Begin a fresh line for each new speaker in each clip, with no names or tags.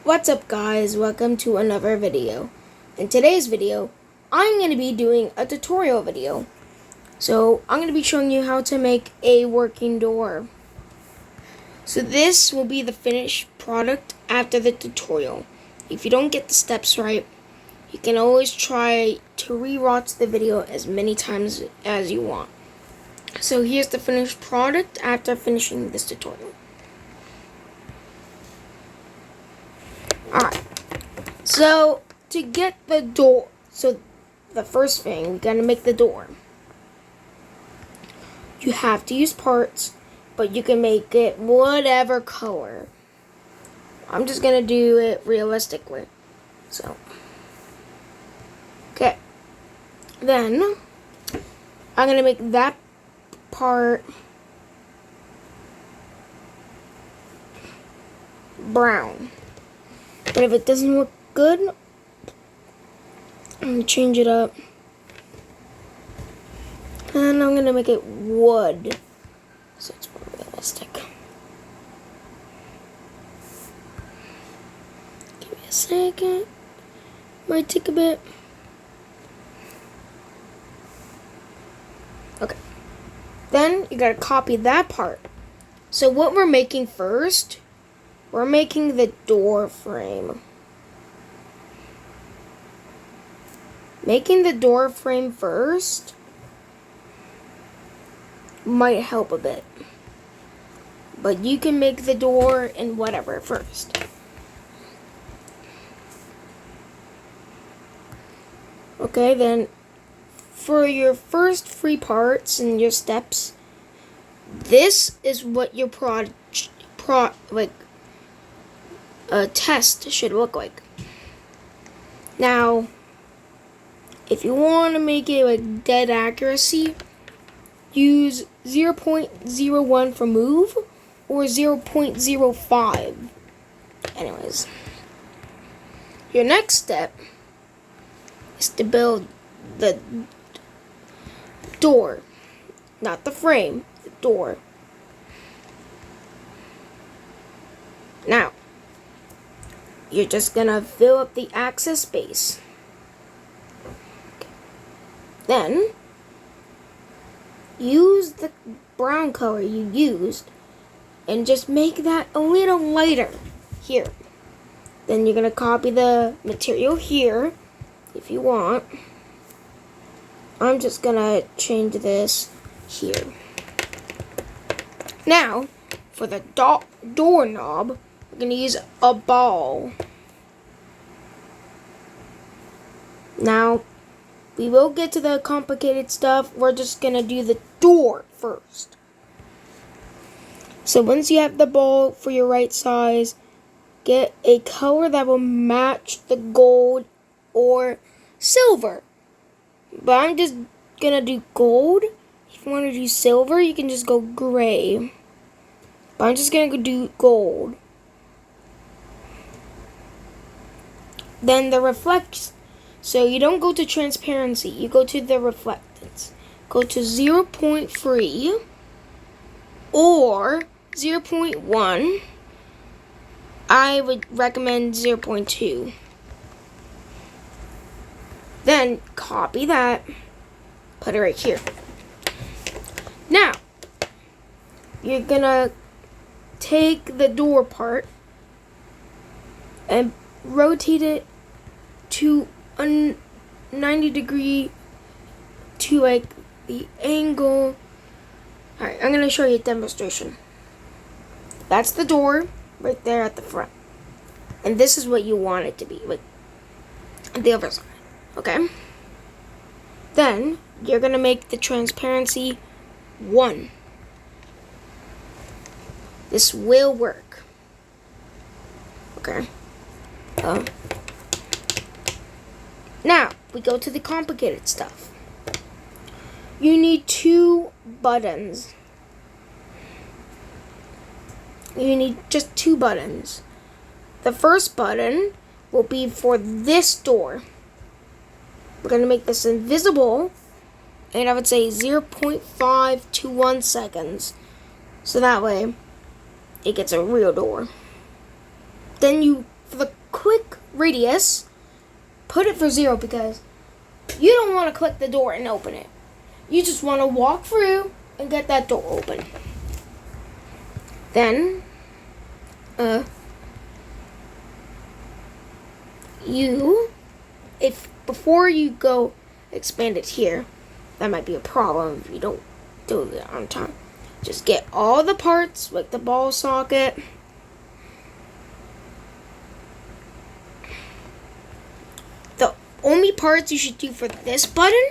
What's up guys, welcome to another video. In today's video, I'm going to be doing a tutorial video. So I'm going to be showing you how to make a working door. So this will be the finished product after the tutorial. If you don't get the steps right, you can always try to re-watch the video as many times as you want. So here's the finished product after finishing this tutorial. Alright, so to get the door, so the first thing, we gotta make the door. You have to use parts, but you can make it whatever color. I'm just gonna do it realistically. So, okay. Then, I'm gonna make that part brown. But if it doesn't look good, I'm going to change it up. And I'm going to make it wood, so it's more realistic. Give me a second. Might take a bit. Okay. Then you got to copy that part. So what we're making first, we're making the door frame. Making the door frame first might help a bit. But you can make the door and whatever first. Okay, then for your first 3 parts and your steps, this is what your test should look like. Now, if you want to make it like dead accuracy, use 0.01 for move or 0.05. Anyways, your next step is to build the door, not the frame, the door. Now, you're just gonna fill up the access space. Okay. Then, use the brown color you used and just make that a little lighter here. Then you're gonna copy the material here if you want. I'm just gonna change this here. Now, for the doorknob, we're going to use a ball. Now, we will get to the complicated stuff. We're just going to do the door first. So once you have the ball for your right size, get a color that will match the gold or silver. But I'm just going to do gold. If you want to do silver, you can just go gray. But I'm just going to do gold. Then the reflect, so you don't go to transparency, you go to the reflectance. Go to 0.3 or 0.1. I would recommend 0.2. Then copy that, put it right here. Now, you're gonna take the door part and rotate it to a 90-degree to like the angle. Alright, I'm gonna show you a demonstration. That's the door right there at the front. And this is what you want it to be, like the other side. Okay? Then you're gonna make the transparency 1. This will work. Okay. Now, we go to the complicated stuff. You need 2 buttons. You need just 2 buttons. The first button will be for this door. We're going to make this invisible, and I would say 0.5 to 1 seconds. So that way, it gets a real door. Then you, for the radius, put it for 0 because you don't want to click the door and open it. You just want to walk through and get that door open. Then, if before you go expand it here, that might be a problem if you don't do it on time. Just get all the parts, like the ball socket, the only parts you should do for this button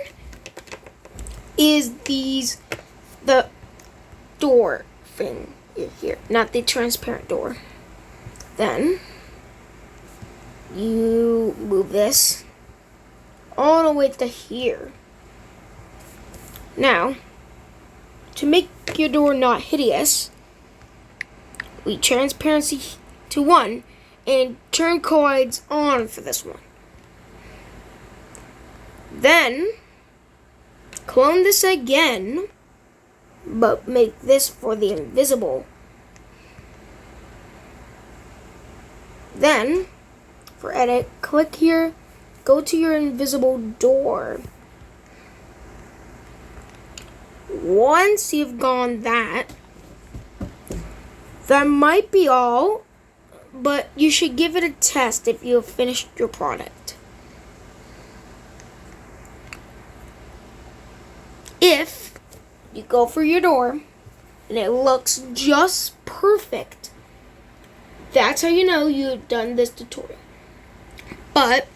is the door thing here, not the transparent door. Then you move this all the way to here. Now, to make your door not hideous, we transparency to 1 and turn coids on for this one. Then, clone this again, but make this for the invisible. Then, for edit, click here, go to your invisible door. Once you've gone that might be all, but you should give it a test if you have finished your product. If you go for your door and it looks just perfect, that's how you know you've done this tutorial. But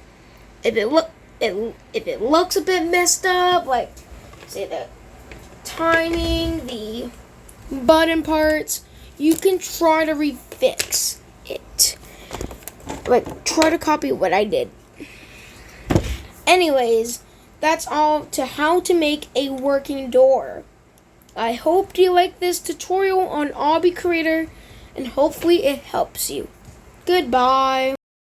if it looks a bit messed up, like say the timing, the button parts, you can try to refix it. Like try to copy what I did. Anyways, that's all to how to make a working door. I hope you like this tutorial on Obby Creator, and hopefully it helps you. Goodbye.